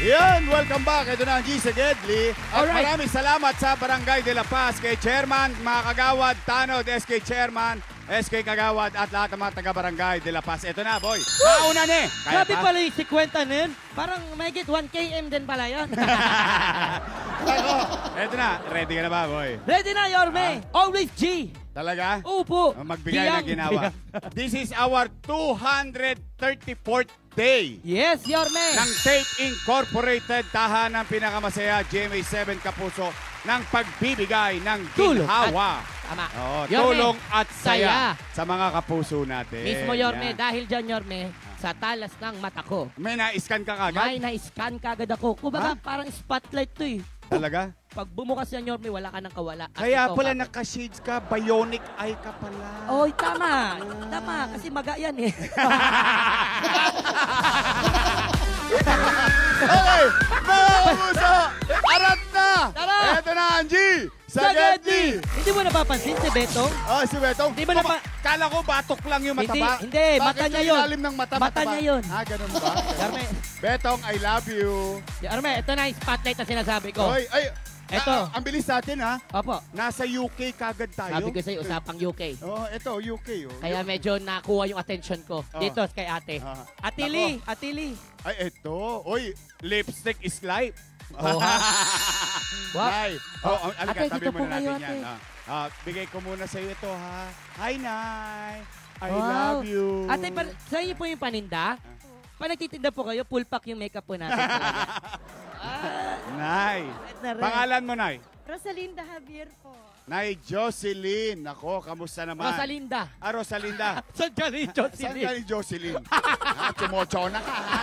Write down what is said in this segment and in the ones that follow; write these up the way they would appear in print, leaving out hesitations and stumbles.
Yan, welcome back. Ito na ang G. Sagedli. At Alright. maraming salamat sa Barangay de la Paz, kay Chairman, mga kagawad, Tanod, SK Chairman, SK Kagawad, at lahat ng mga taga-Barangay de la Paz. Ito na, boy. Kauna ni. Kaya Grabe pa? pala yung 50 na yun. Parang may get 1 km din pala yun. Ako, ito na. Ready ka na ba, boy? Ready na, Yorme. Always G. Talaga? Upo. Magbigay Biyang, ng ginawa. biyang. This is our 234th day Yes, Yorme. ng Tape Incorporated, tahanang pinakamasaya, GMA7 Kapuso, ng pagbibigay ng Tulong ginhawa. Tama. Oo, Yorme, tulong at saya saya. sa mga kapuso natin. Mismo, Yorme. Yan. Dahil dyan, Yorme, sa talas ng mata ko, May na-scan ka kagad? may na-scan kagad ako. Kumbaga, parang spotlight to eh. Talaga? Pag bumukas yan, Yorme, wala ka ng kawala. At Kaya ito, pala kapit. naka-shades ka, bionic eye ka pala. Oy, tama. Tama, kasi maga yan eh. Okay, mga kapuso, arat na! Tara! Eto na, Angie! Sagedli! Hindi mo napapansin si Betong? Oh, si Betong. Di ba napa- Kala ko batok lang yung mataba. Hindi, mata Bakit niya yung yun. ilalim ng mata, Mata mataba? niya yun. Ah, ganun ba? Yorme, Betong, I love you. Yorme, ito na yung spotlight na sinasabi ko. Oy, ay, Eto. ang bilis natin ha. Opo. Nasa UK kagad tayo. Sabi ko sa'yo, usapang UK. Oh, ito, UK. Oh. Kaya medyo nakuha yung attention ko. Oh. Dito kay ate. Ah. Atili, Atili. Ay, ito. Oy, lipstick is life. Oh, ha? Wow. Nay. Oh, alika, Ate, tabi dito muna po natin kayo, yan. ate. Bigay ko muna sa iyo ito, ha. Hi, Nay. I Wow. love you. Ate, sa inyo po yung paninda? Pag nagtitinda po kayo, full pack yung makeup po natin. talaga. Nay. na rin. Pangalan mo, Nay? Rosalinda Javier po. Nay Jocelyn. Ako, kamusta naman? Rosalinda. Ah, Rosalinda. Saan ka rin, Saan Jocelyn? ka ni Jocelyn? Chumocho na ka, ha?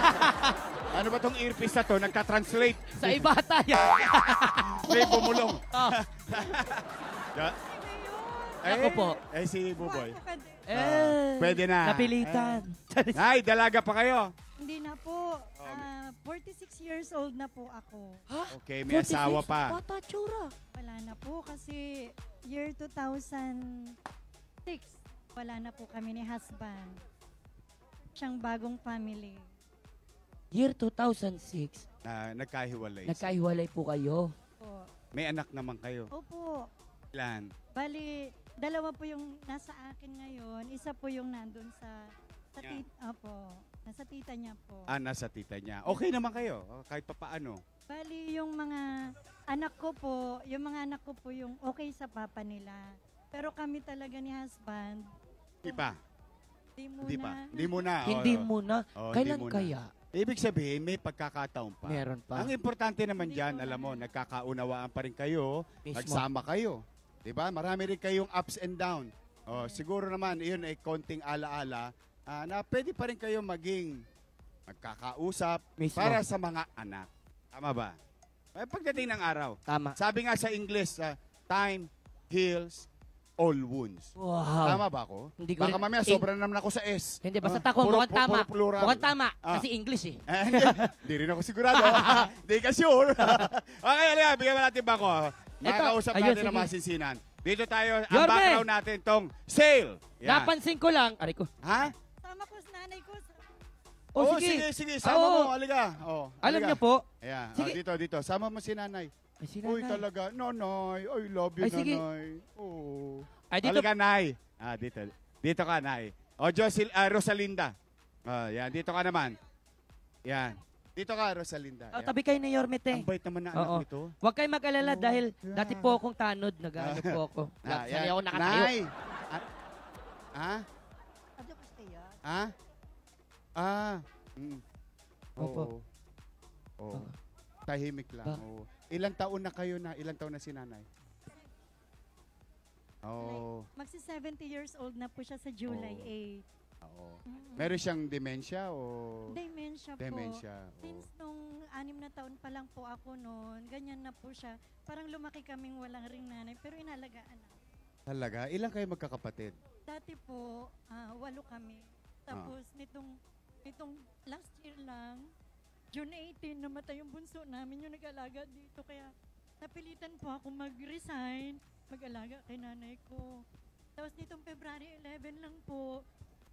Ano ba tong earpiece na to? Nagka-translate. Sa iba tayo. May bumulong. Oh, Ako po. Si Buboy. Ako ka din. Pwede na. Napilitan. Nay, dalaga pa kayo. Hindi na po. 46 years old na po ako. Okay, may asawa pa. Bata, tsura. Wala na po kasi year 2006, wala na po kami ni husband. Siyang bagong family. Year 2006, Nagkahiwalay. nagkahiwalay po kayo. Po. May anak naman kayo. Opo. Ilan? Bali, dalawa po yung nasa akin ngayon. Isa po yung nandun sa Yeah. Opo. Nasa tita niya po. Nasa tita niya. Okay naman kayo, kahit papaano. Bali, yung mga anak ko po yung okay sa papa nila. Pero kami talaga ni husband, Di pa? di muna. Di pa? Di muna. Hindi muna. Oh, Kailan hindi muna. kaya? Ibig sabihin, may pagkakataon pa. Meron pa. Ang importante naman Hindi dyan, ko alam mo, na- nagkakaunawaan pa rin kayo, Mismo. nagsama kayo. Diba? Marami rin kayong ups and down. Siguro naman, iyon ay konting alaala na pwede pa rin kayo maging magkakausap Mismo. para sa mga anak. Tama ba? Pagdating ng araw. Tama. Sabi nga sa English, time heals all wounds. Wow. Tama ba ako? Hindi ko Baka rin- mamaya sobrang naman ako sa S. Hindi, basta Ah, tako, puro- mukhang tama. puro plural. Mukhang tama. Ah. Kasi English eh. Hindi rin ako sigurado. Hindi ka sure. Okay, halika. Bigyan mo natin ba ko? Makakausap ayun, natin ang sige. masinsinan. Dito tayo, ang Yorme! background natin tong sale. Yan. Napansin ko lang. Aray ko. Ha? Sama ko sa nanay ko. Oh, sige. Sama Oo. mo, halika. Alam halika. niyo po. Ayan. Sige. Dito. Sama mo si nanay. Ay, si Uy, nanay. talaga. Nanay. I love you, Ay, sige. nanay. Oh. Ay, dito. Halika, nay. Dito. Dito ka, nay. Rosalinda. Yan. Dito ka naman. Yan. Dito ka, Rosalinda. Oh, Yan. tabi kayo ni Yormete. Ang bait naman na anak Oo. nito. Huwag kayong mag-alala Oh, dahil yeah. dati po akong tanod. Nag-ano po ako. Sanay ako nakatayo. Nay. Ado kasi yan. Opo. Oo. Tahimik lang. Ba? Oo. Ilang taon na kayo na? Ilang taon na si nanay? Oo. Magsi 70 years old na po siya sa July Oh. 8. Oo. Meron siyang dementia o? Dementia po. Dementia. Oo. Since nung 6 na taon pa lang po ako noon, ganyan na po siya. Parang lumaki kaming walang ring nanay, pero inalagaan na. Talaga? Ilang kayo magkakapatid? Dati po, 8 kami. Tapos nitong last year lang, June 18, namatay yung bunso namin, yung nag-alaga dito. Kaya napilitan po ako mag-resign, mag-alaga kay nanay ko. Tapos nitong February 11 lang po,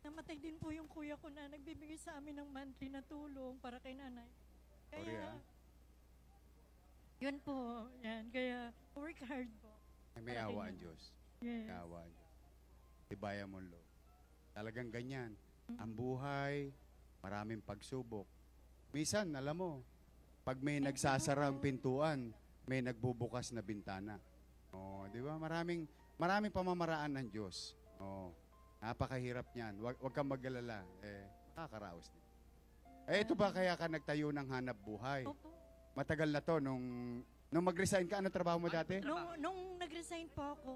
namatay din po yung kuya ko na nagbibigay sa amin ng monthly na tulong para kay nanay. Sorry, Kaya Yun po, yan. Kaya, work hard po. May awa ang Diyos. Yes. May awa ang Diyos. Tibayan mo lo. Talagang ganyan. Ang buhay, maraming pagsubok. Minsan, alam mo, pag may nagsasara ang pintuan, may nagbubukas na bintana. Oh, di ba? Maraming pamamaraan ng Diyos. Oh, napakahirap niyan. Wag kang mag-alala. Nakakaraos din. Ito ba kaya ka nagtayo ng hanap buhay? Opo. Matagal na to nung mag-resign ka, ano trabaho mo dati? Nung nag-resign po ako,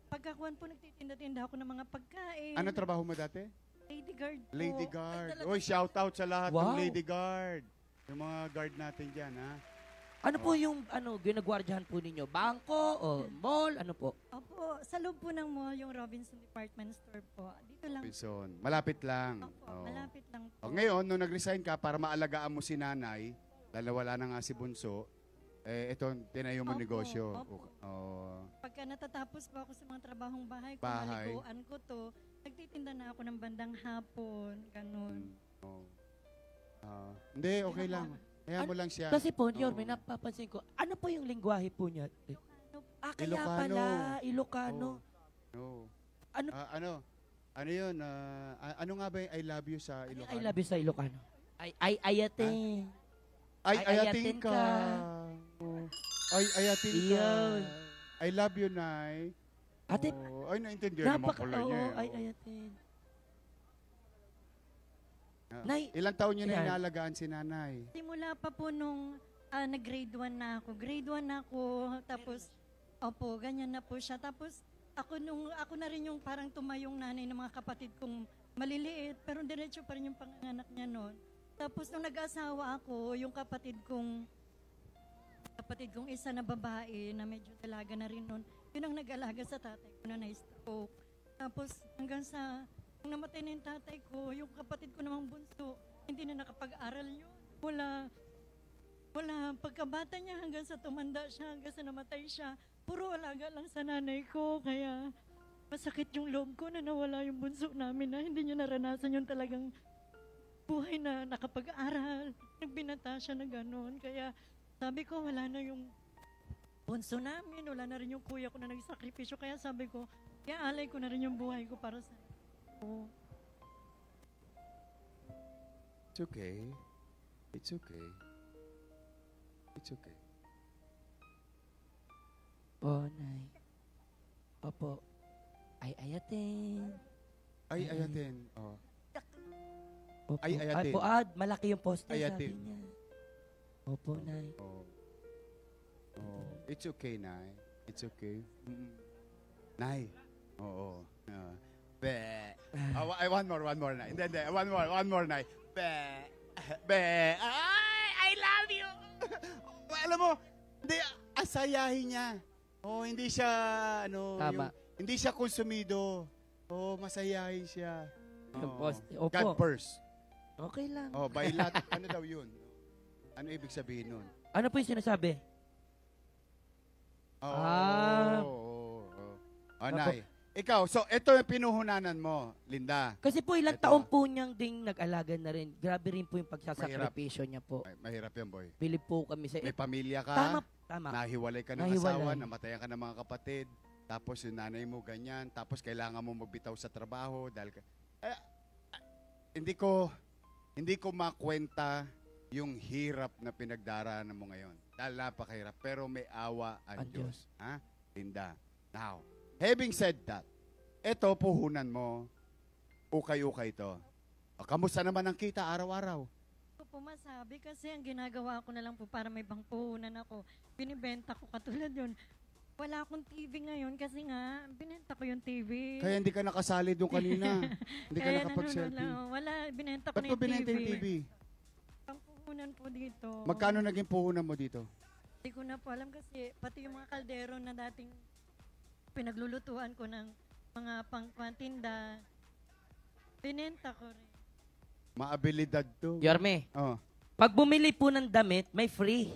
pagkakuan po nagtitinda-tinda ako ng mga pagkain. Ano trabaho mo dati? Lady guard po. Lady Ay, guard. talaga. Oy, shout out sa lahat ng Wow. lady guard. Yung mga guard natin dyan, ha? Ano po yung ginagwardyahan po ninyo? Bangko o mall? Ano po? Opo, sa loob po ng mall, yung Robinson Department Store po. Dito lang. Wilson. Malapit lang. Opo, Oh. malapit lang po. Ngayon, nung nag-resign ka para maalagaan mo si nanay, dahil wala na nga si Bunso, ito, tinayo mo Opo, negosyo. opo. Oh. Pagka natatapos po ako sa mga trabahong bahay ko, Bahay. maliguan ko to, nagtitinda na ako ng bandang hapon, ganun. Oh. Hindi, okay lang. Kaya mo lang siya. Kasi po, Yorme, Oo. napapansin ko, ano po yung lingwahe po niya? Kaya Ilocano. pala, Ilocano. No. Ano? Ano yun? Ano nga ba yung I love you sa Ano yung Ilocano? I love you sa Ilocano? Ay, ayate. Ay, Ay, ayatin ayatin ka. ka. Oh. Ay, ayatin ka. Iyon. I love you, Nay. Ate, Oh. Ay, naintindihan naman pala niya. oo, eh. ay, ayatin. Ah. Nay, Ilang taon niyo na Yan. inalagaan si nanay? Simula pa po nung nag-grade 1 na ako. Grade 1 na ako, tapos, opo, ganyan na po siya. Tapos, ako na rin yung parang tumayong nanay ng mga kapatid kong maliliit, pero diretso pa rin yung panganganak niya noon. Tapos, nung nag-asawa ako, yung kapatid kong isa na babae na medyo dalaga na rin noon, yun ang nag-alaga sa tatay ko na na-stroke. Tapos, hanggang sa nung namatay na yung tatay ko, yung kapatid ko namang bunso, hindi na nakapag-aral yun. Wala. Pagkabata niya hanggang sa tumanda siya, hanggang sa namatay siya, puro alaga lang sa nanay ko. Kaya masakit yung loob ko na nawala yung bunso namin na hindi niya naranasan yung talagang buhay na nakapag-aral. Nagbinata siya na gano'n. Kaya sabi ko, wala na yung bunso namin, wala na rin yung kuya ko na nagsakripisyo. Kaya sabi ko, iaalay ko na rin yung buhay ko para sa ko. It's okay. It's okay. It's okay. po, Nay. Opo. Ay, ayatin. Ay, ayatin. Oh. Opo. Ay, ayatin. Po, malaki yung poste, Ayatin. sabi niya. Opo, Nay. Oh. Oh. It's okay, Nay. It's okay. Nay. Oo. Be. One more, Nay. Hindi. One more, Nay. Be. Ay, I love you. Alam mo, hindi, asayahin niya. Oh, hindi siya, Tama. hindi siya konsumido. Oh, masayahin siya. Yung Oo. poste. Opo. God first. Okay lang. Oh, bailat. Ano daw yun? Ano ibig sabihin nun? Ano po yung sinasabi? Oh, Ah. Nay. Ikaw, so ito yung pinuhunanan mo, Linda. Kasi po ilang Ito. taon po niyang ding nag-alaga na rin. Grabe rin po yung pagsasakripisyo niya po. Ay, mahirap yan, boy. Bilib po kami sa... May pamilya ka, Tama. nahiwalay ka ng Nahiwalay. asawa, namatayan ka ng mga kapatid, tapos yung nanay mo ganyan, tapos kailangan mo magbitaw sa trabaho dahil hindi ko makwenta yung hirap na pinagdaraanan mo ngayon. Dahil napakahirap, pero may awa ang Ang Diyos. Ha? Linda. Now, having said that, eto puhunan mo, ukay-ukay to. O, kamusta naman ang kita araw-araw? Ko po masabi kasi ang ginagawa ko na lang po para may bangpuhunan ako. Binibenta ko katulad yun. Wala akong TV ngayon kasi nga binenta ko yung TV. Kaya hindi ka nakasali doon kanina. Hindi ka Kaya nakapag-selfie. nanonood lang. Wala, binenta ko Ba't na mo yung binenta yung TV? Pangpuhunan po dito. Magkano naging puhunan mo dito? Hindi ko na po alam kasi pati yung mga kaldero na dating pinaglulutuan ko ng mga pangkwantinda, binenta ko rin. Maabilidad to. Yorme, Oh. pag bumili po ng damit, may free.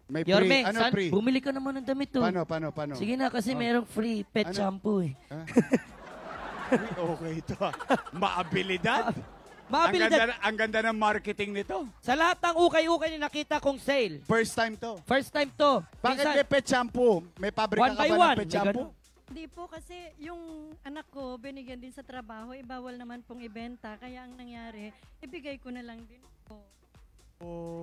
May free. Yorme, Ano free? bumili ka naman ng damit to. Paano? Sige na, kasi Oh. merong free pet Ano? shampoo eh. Uy, okay ito. Maabilidad? Mabili dyan. Ang ganda ng marketing nito. Sa lahat ng ukay-ukay na nakita kong sale, First time to. first time to. Bakit Minsan, may pet shampoo? May pabrika One ka by ba one, ng pet may shampoo? Hindi po kasi yung anak ko binigyan din sa trabaho, bawal naman pong ibenta. Kaya ang nangyari, ibigay ko na lang din po. Oh.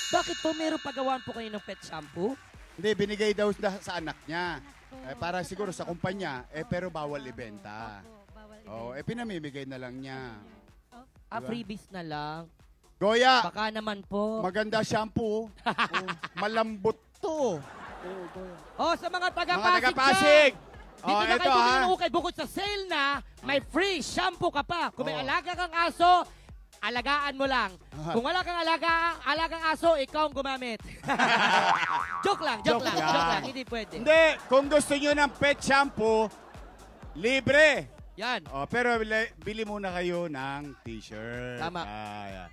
Bakit po meron pagawaan po kayo ng pet shampoo? Hindi, binigay daw sa anak niya. Anak ko, Para siguro sa trabaho kumpanya, po. pero bawal Opo, ibenta. opo, bawal Oh, ibenta. pinamimigay na lang niya. Ah, Diba? freebies na lang. Goya, Baka naman po. maganda shampoo. Oh, malambot to. Oh, sa mga Mga taga-Pasig taga-Pasig. dyan, dito Oh, na eto kayo bumili ha. ng ukay. Bukod sa sale na, may free shampoo ka pa. Kung may Oh. alaga kang aso, alagaan mo lang. Ah. Kung wala kang alagang aso, ikaw ang gumamit. joke lang, joke Joke lang, lang. joke lang. Hindi pwede. Hindi, kung gusto nyo ng pet shampoo, libre. Yan. Oh, pero bili muna kayo ng t-shirt. Tama. Yan.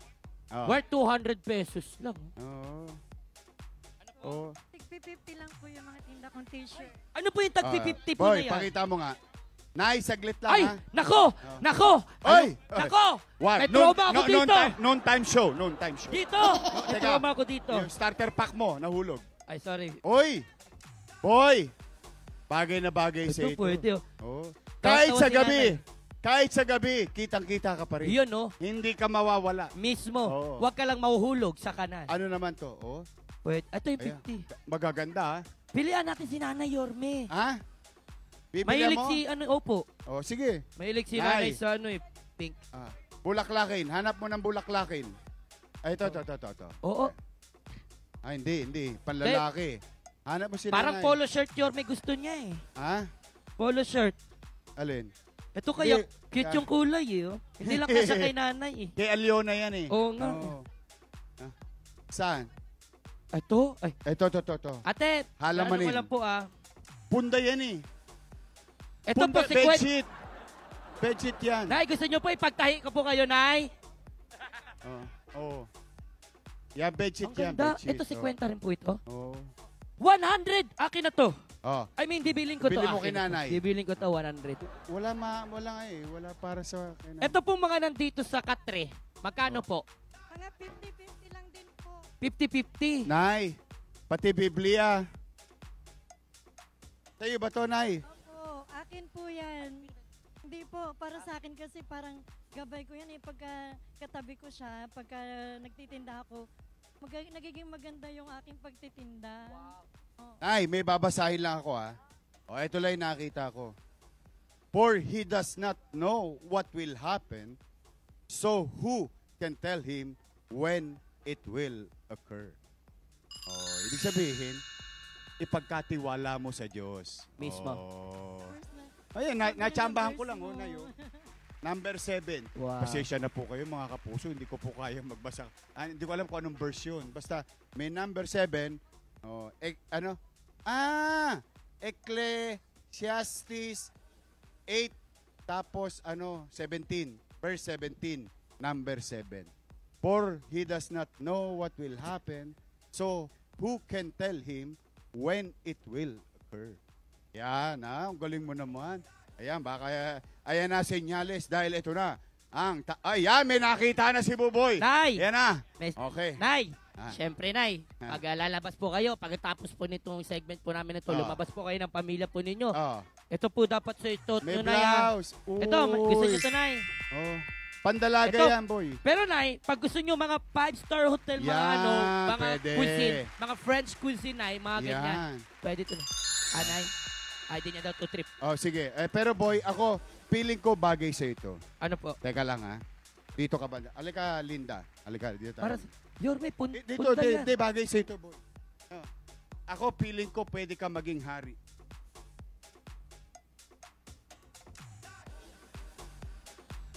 Oh. Worth 200 pesos lang. Oh. Oh. Tig-50 lang po yung mga tinda kong t-shirt. Ano po yung tag-50 po Boy, na yan? pakita mo nga. Nay, saglit lang Ay, ha. nako, nako. Oy! Nako. What? May trauma ako dito. Noon time show. Noon time show. Dito. May Teka. trauma ako dito. Yung starter pack mo, nahulog. Ay, sorry. Oy! Boy! Bagay na bagay sa Ito ito. pwede. Oh. Kahit Kahit sa tawa si gabi. Kahit sa gabi, kitang-kita ka pa rin. Yun, no? Hindi ka mawawala. Mismo. Oo. Huwag ka lang mahuhulog sa kanan. Ano naman to? Oh, Wait, ito yung ayan. 50. Magaganda ha. Pilihan natin si Nanay Yorme. Ha? Bibili Mahilig mo? si, ano, opo. Oh, sige. Mahilig si Nay. Nanay sa, ano, pink. Ah, bulaklakin. Hanap mo ng bulaklakin. Ay, ito. Oo. Ay, hindi. Panlalaki. Hanap mo si Parang nanay. polo shirt Yorme gusto niya eh. Ha? Polo shirt. Alin? Ito kaya, Hindi. cute yung kulay eh. Oh. Hindi lang kasi kay Nanay eh. Kay Aliona yan eh. Oo nga. Ah. Saan? Ito? Ay, Ito. ate, Halamanin. ano ko lang po ah. Punda yan eh. Ito po Punda, si Gwen. bedsheet. Bedsheet yan. Nay, gusto niyo po ipagtahi ko po kayo, Nay? Oh. Yan, bedsheet Ang yan. ganda. Bedsheet. Ito si Kwenta rin po ito. Oh. 100! Akin na to. Oh. I mean, bibiling ko to. Bili mo akin kay na to. Nanay. Bibiling ko to, 100. Wala nga eh. Wala para sa... Ito po mga nandito sa Katre. Magkano po? Mga 50-50 lang din po. 50-50. Nay, pati Biblia. Sa'yo ba to, Nay? Opo, akin po yan. Hindi po, para sa akin kasi parang gabay ko yan eh. Pagka katabi ko siya, pagka nagtitinda ako, nagiging maganda yung aking pagtitinda. Oh. Nay, may babasahin lang ako ha. O, ito lang yung nakita ko. For he does not know what will happen, so who can tell him when it will occur? Oh, ibig sabihin, ipagkatiwala mo sa Diyos. Mismo. Oh. First na, Ayun, natsambahan ko verse lang, mo. Nayo. Number 7. Wow. Pasensya na po kayo mga kapuso, hindi ko po kaya magbasa. Hindi ko alam kung anong verse yun. Basta may number 7. Oh, Ecclesiastes 8 tapos 17. Verse 17, number 7. For he does not know what will happen, so who can tell him when it will occur? Yan, ang galing mo naman. Ayan, baka ayan na senyales dahil ito na. Ayan, may nakita na si Buboy. Nay! Ayan na. May- Okay. Nay! Ah. Siyempre, Nay. Ah. Pag lalabas po kayo, pagkatapos po nitong segment po namin ito, Ah. lumabas po kayo ng pamilya po ninyo. Oh, Ito po dapat sa ito. may Nay, ah. blouse. Ito, gusto niyo ito, Nay. Oh. Pandalaga Ito. yan, boy. Pero, Nay, pag gusto niyo mga 5-star hotel, mga Yan, mga pwede. cuisine, mga French cuisine, Nay, mga ganyan. Yan. Pwede ito. Nay. Ay, di niya daw to trip. Oh, sige. Pero boy, ako, feeling ko bagay sa ito. Ano po? Teka lang ha. Dito ka ba? Alika, Linda. Alika, dito tayo. Para, Yorme, Dito, punta yan. di bagay sa ito, boy. Oh. Ako, feeling ko pwede ka maging hari.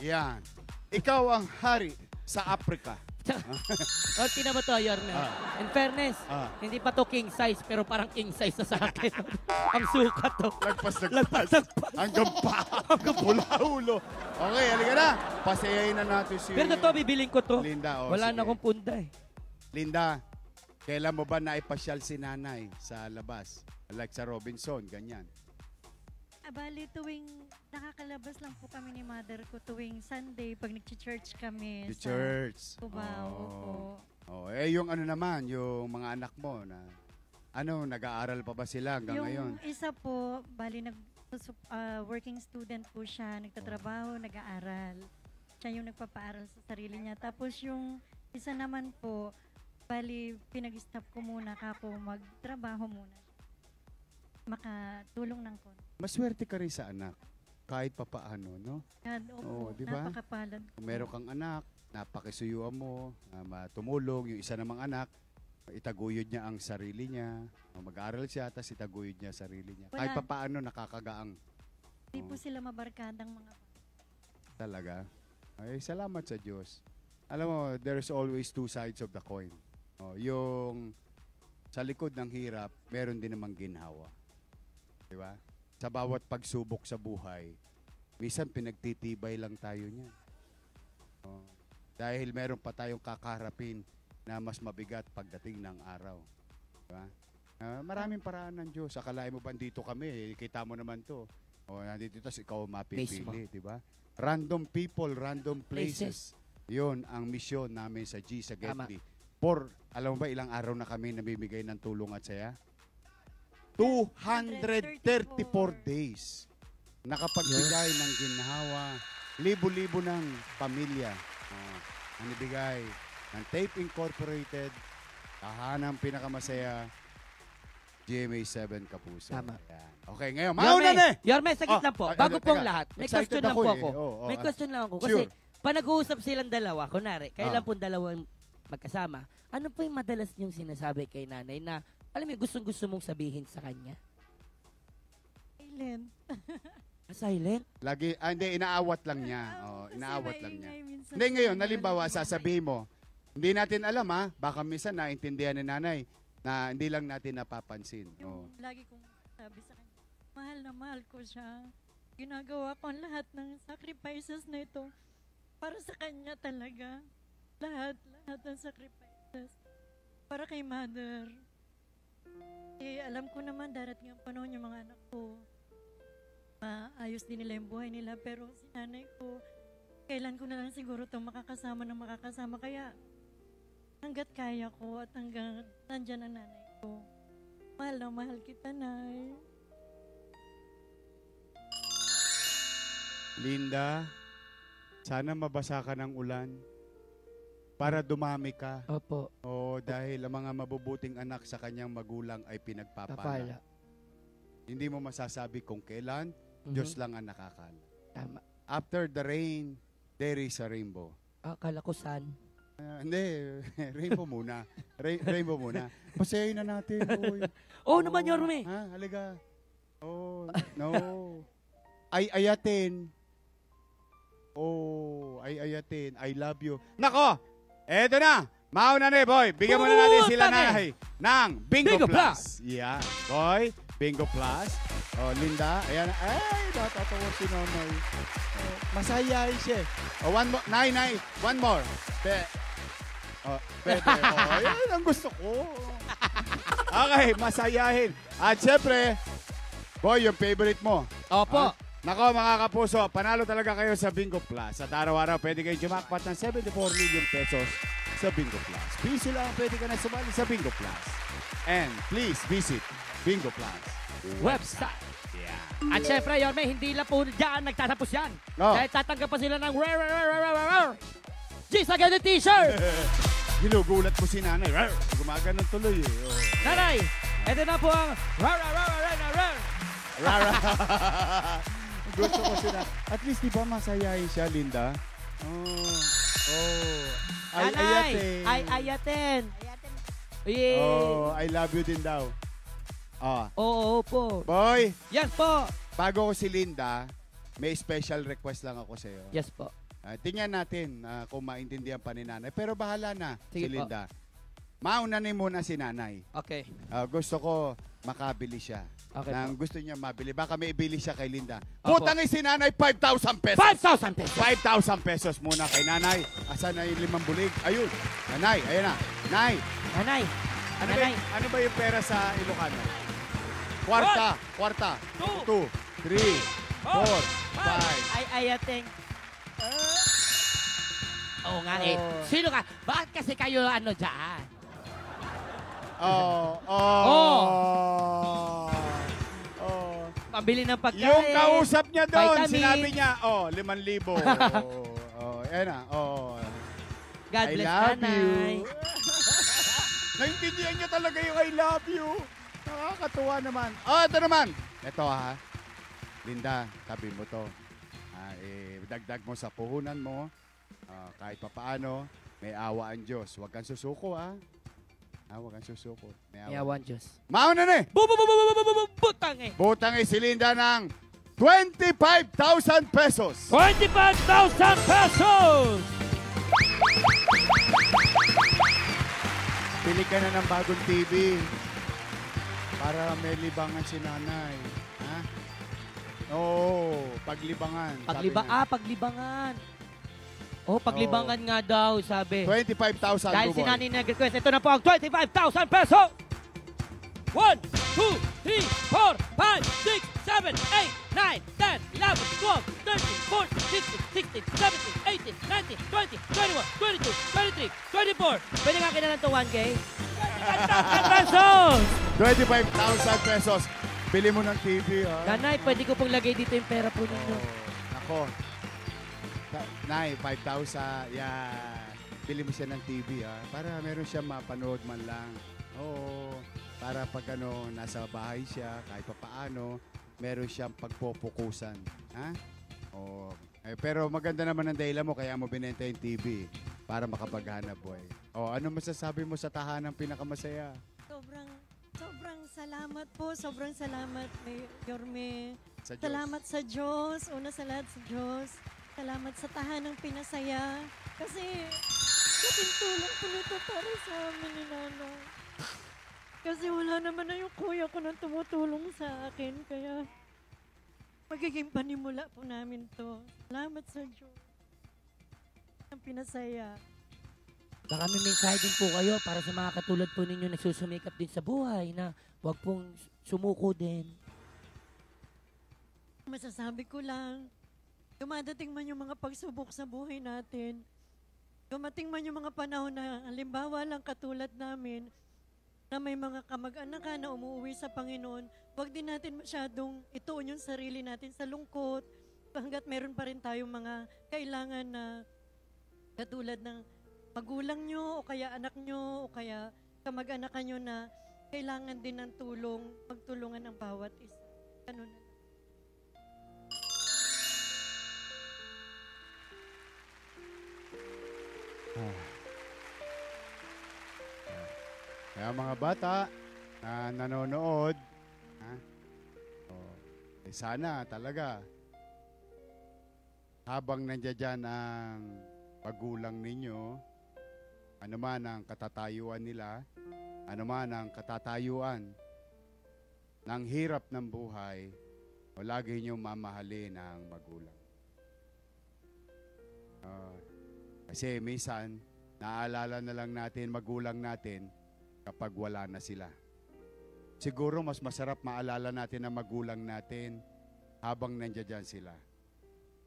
Yan. Ikaw ang hari sa Africa. O, tina mo to, Yorme. Ah. In fairness, Ah. hindi pa to king size, pero parang king size na sa akin. Ang sukat to. Lagpas. Hanggang pa. Hanggang pula ulo. Okay, halika na. Pasayayin na natin si Pero to, bibiling ko to. Linda. Oh, Wala sige. na akong punda eh. Linda, kailan mo ba naipasyal si nanay sa labas? Like sa Robinson, ganyan. Bali, tuwing Nakakalabas lang po kami ni mother ko tuwing Sunday pag nag-church kami. The church. Cubao po. Oh, yung ano naman, yung mga anak mo na nag-aaral pa ba sila hanggang Yung ngayon? isa po, bali working student po siya, nagtatrabaho, nag-aaral. Siya yung nagpapaaral sa sarili niya. Tapos yung isa naman po, bali pinag-stop ko muna kako magtrabaho muna. Makatulong ng konti. Maswerte ka rin sa anak. Kahit pa paano, no? God, Oo, opo, di ba? napakapalad po. Kung meron kang anak, napakisuyuan mo, matumulong, yung isa namang anak, itaguyod niya ang sarili niya, mag-aaral siya, tapos itaguyod niya ang sarili niya. Kahit Wala. pa paano, nakakagaang. Hindi po sila mabarkadang mga Talaga. Ay, salamat sa Diyos. Alam mo, there's always two sides of the coin. Yung sa likod ng hirap, meron din namang ginhawa. Di ba? Sa bawat pagsubok sa buhay, minsan pinagtitibay lang tayo niya. Dahil meron pa tayong kakaharapin na mas mabigat pagdating ng araw. Diba? Maraming paraan ng Diyos. Akalain mo ba dito kami? Kita mo naman to. Nandito tas ikaw mapipili. Diba? Random people, random places. Yun ang misyon namin sa G sa Getty. Alam mo ba ilang araw na kami namimigay ng tulong at saya? 234 days. Nakapagbigay ng ginhawa. Libo-libo ng pamilya. Ang ibigay ng Tape Incorporated, tahanang pinakamasaya, GMA7 Kapuso. Tama. Ayan. Okay, ngayon, mauna na eh! Yorme, saglit lang po. Bago pong teka. lahat, may Excited question lang po ako ako. eh. May question lang ako. Kasi Sure. pa nag-uusap silang dalawa, kunwari, kailan pong dalawang magkasama, ano po yung madalas niyong sinasabi kay nanay na, alam mo, gustong-gusto mong sabihin sa kanya? silent. Silent? Lagi, hindi, inaawat lang niya. Inaawat lang niya. Minsan, Hindi ngayon, nalimbawa, sasabihin mo, hindi natin alam baka minsan naintindihan ni nanay na hindi lang natin napapansin. Yung lagi kong sabi sa kanya, mahal na mahal ko siya. Ginagawa ko ang lahat ng sacrifices na ito para sa kanya talaga. Lahat ng sacrifices. Para kay mother. Alam ko naman darating ang panahon yung mga anak ko. Maayos din nila yung buhay nila. Pero si nanay ko, kailan ko na lang siguro itong makakasama. Kaya hanggat kaya ko at hanggang nandyan ang nanay ko. Mahal na mahal kita, Nay. Linda, sana mabasa ka ng ulan para dumami ka. Opo. Dahil ang mga mabubuting anak sa kanyang magulang ay pinagpapala. Papala. Hindi mo masasabi kung kailan, Diyos lang ang nakakala. Tama. After the rain, there is a rainbow. Akala ko saan. Hindi, rainbow muna. Rainbow muna. Pasayayin na natin. Naman, Yorme. Halika. No. Ay ayatin. Ayatin. I love you. Nako! Eto na. Mauna na boy. Bigyan mo na natin sila nanay ng Bingo Plus. Yeah. Boy, Bingo Plus. Linda. Ayan. Ay, natatawa si nanay. Masayahin siya. One more. Nay. One more. Pwede. Yan ang gusto ko. Okay, masayahin. At syempre, boy, yung favorite mo. Opo. Nako mga kapuso, panalo talaga kayo sa Bingo Plus. At araw-araw, pwede kayo jumakpat ng 74 million pesos sa Bingo Plus. Piso lang, pwede ka na sumali sa Bingo Plus. And please visit Bingo Plus Website. Yeah. At syempre, Yorme, hindi lang po dyan nagtatapos yan. Dahil tatanggap pa sila ng G sa ganyan t-shirt. Ginugulat mo si nanay. Gumaganon tuloy eh. Nanay, ito na po ang Gusto ko sila. At least di ba masayahin siya, Linda? Nanay, ayatin. I love you din daw. Oo po. Boy, Yes po. bago ko si Linda, may special request lang ako sa iyo. Yes po. Tingnan natin kung maintindihan pa ni nanay. Pero bahala na Sige si po. Linda. Maunanin muna si nanay. Okay. Gusto ko makabili siya. Okay Nang po. gusto niya mabili. Baka may ibili siya kay Linda. Opo. Putangin si nanay 5,000 pesos. 5,000 pesos. 5,000 pesos muna kay nanay. Asan na yung 5 bulig? Ayun. Nanay, ayan na. Nay, Nanay. ano ba yung pera sa Ilocano? Kwarta. 2, 3, 4, 5. Ay, ayating. Oo nga eh. Oh. Sino ka? Bakit kasi kayo ano dyan? Oh. Pambili ng pagkain. Yung kausap niya doon, Vitamin. sinabi niya, 5,000. Ayan na. God I bless love nanay. you. Naintindihan niya talaga yung I love you. Nakakatuwa naman. Ito naman. Ito ha. Linda, tabi mo to. Dagdag mo sa puhunan mo. Kahit papaano, may awa ang Diyos. Huwag kang susuko ha. Huwag kang susuko. May awa. Yawan Diyos. Mauna na eh. Butang eh. Butang si Linda ng 25,000 pesos. 25,000 pesos! Pili ka na ng bagong TV para may libangan si nanay. Ha? Oo, paglibangan. Paglibangan. Oh, paglibangan nga daw, sabi. 25,000 Dahil si Duboy. nanay nag-request, ito na po ang 25,000 pesos! 1, 2, 3, 4, 5, 6, 7, 8, 9, 10, 11, 12, 13, 14, 15, 16, 17, 18, 19, 20, 21, 22, 23, 24. Pwede nga kinalan to 1K? 25,000 pesos! 25,000 pesos. Bili mo ng TV, ha? Nanay, pwede ko pong lagay dito yung pera po ninyo. Ako. Nay, 5,000. Yan. Bili mo siya ng TV, ha? Para meron siya mapanood man lang. Oo. Para pag nasa bahay siya, kahit pa paano, meron siyang pagpopokusan. Ha? Oo. Pero maganda naman ang dahilan mo, kaya mo binenta yung TV para makapaghanap buhay. Ano masasabi mo sa tahanang pinakamasaya? Sobrang salamat po. Sobrang salamat, Yorme. Sa Diyos. Salamat sa Diyos. Una sa lahat sa Diyos. Salamat sa tahanang pinasaya. Kasi laking tulong po nito para sa amin ni Nana. Kasi wala naman na yung kuya ko na tumutulong sa akin. Kaya magiging panimula po namin to. Salamat sa Diyos. Ang pinasaya. Baka may mensahe din po kayo para sa mga katulad po ninyo nagsusumikap din sa buhay na huwag pong sumuko din. Masasabi ko lang, dumadating man yung mga pagsubok sa buhay natin, dumating man yung mga panahon na halimbawa lang katulad namin, na may mga kamag-anak na umuwi sa Panginoon, huwag din natin masyadong ituon yung sarili natin sa lungkot hanggat meron pa rin tayong mga kailangan na katulad ng magulang nyo o kaya anak nyo o kaya kamag-anak nyo na kailangan din ng tulong, magtulungan ang bawat isa. Ganun na. Kaya mga bata na nanonood, sana talaga habang nandiyan dyan ang magulang ninyo, ano man ang katatayuan nila, ano man ang katatayuan ng hirap ng buhay, lagi nyo mamahalin ang magulang. Kasi minsan, naaalala na lang natin magulang natin kapag wala na sila. Siguro mas masarap maalala natin ang magulang natin habang nandiyan sila.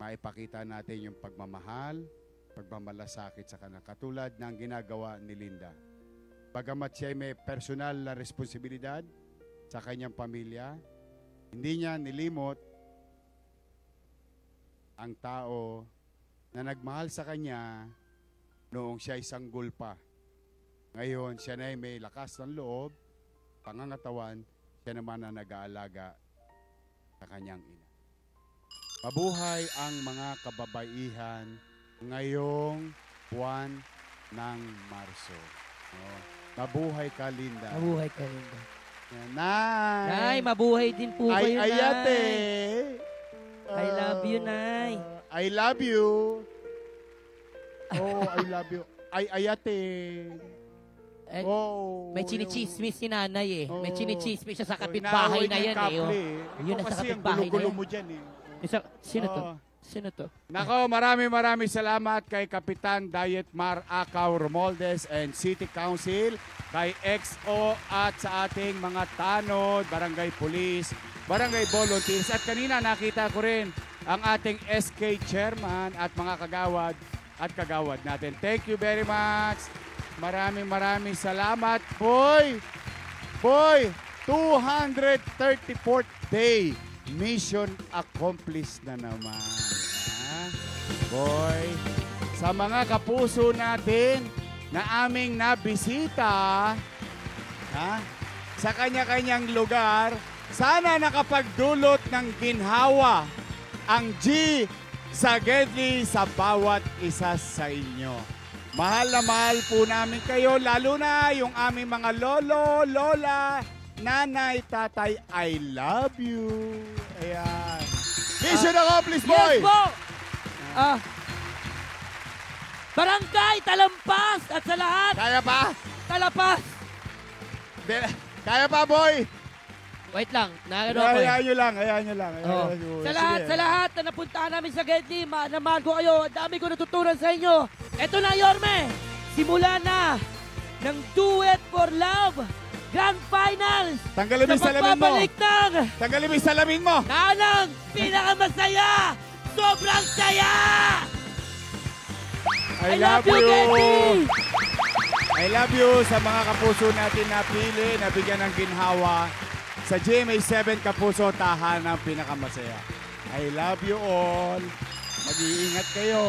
Maipakita natin yung pagmamahal, pagmamalasakit sa kanila. Katulad ng ginagawa ni Linda. Bagamat siya may personal na responsibilidad sa kanyang pamilya, hindi niya nilimot ang tao na nagmahal sa kanya noong siya isang sanggol pa. Ngayon, siya na may lakas ng loob, pangangatawan, siya naman ang nag-aalaga sa kanyang ina. Mabuhay ang mga kababaihan ngayong buwan ng Marso. Mabuhay ka, Linda. Mabuhay ka rin. Nay! Nay, mabuhay din po kayo, Nay. Ayate! I love you, Nay. I love you. I love you. Ayate. Eh, may chinichismis si nanay eh. May chinichismis siya sa kapitbahay na yan eh. Yun na sa kapitbahay na yan. Mo dyan eh. Sino to? Sino to? Nako, maraming salamat kay Kapitan Dietmar Acaw Romualdez and City Council, kay XO at sa ating mga tanod, Barangay Police, barangay volunteers. At kanina nakita ko rin ang ating SK chairman at mga kagawad at kagawad natin. Thank you very much. Maraming salamat. Boy, 234th day. Mission accomplished na naman. Ha? Boy, sa mga kapuso natin na aming nabisita, ha? Sa kanya-kanyang lugar, sana nakapagdulot ng ginhawa ang G sa Gedli sa bawat isa sa inyo. Mahal na mahal po namin kayo, lalo na yung aming mga lolo, lola, nanay, tatay, I love you. Ayan. Mission accomplished, boy! Yes po! Barangay Talampas at sa lahat, Kaya pa? Talapas! Kaya pa, boy! Wait lang, nagano ako eh. Hayaan nyo lang. Oo. Sige. Sa lahat na napuntahan namin sa Gedli, mahal ko kayo. Ang dami ko natutunan sa inyo. Eto na, Yorme. Simula na ng Duet for Love Grand Finals. Tanggalin mo yung sa salamin mo. pagbabalik ng Tanggalin mo yung salamin mo. Nanang pinakamasaya. Sobrang saya! I love you. Gedli! I love you sa mga kapuso natin na pili, na bigyan ng ginhawa. Sa GMA7 Kapuso, tahanang pinakamasaya. I love you all. Mag-iingat kayo.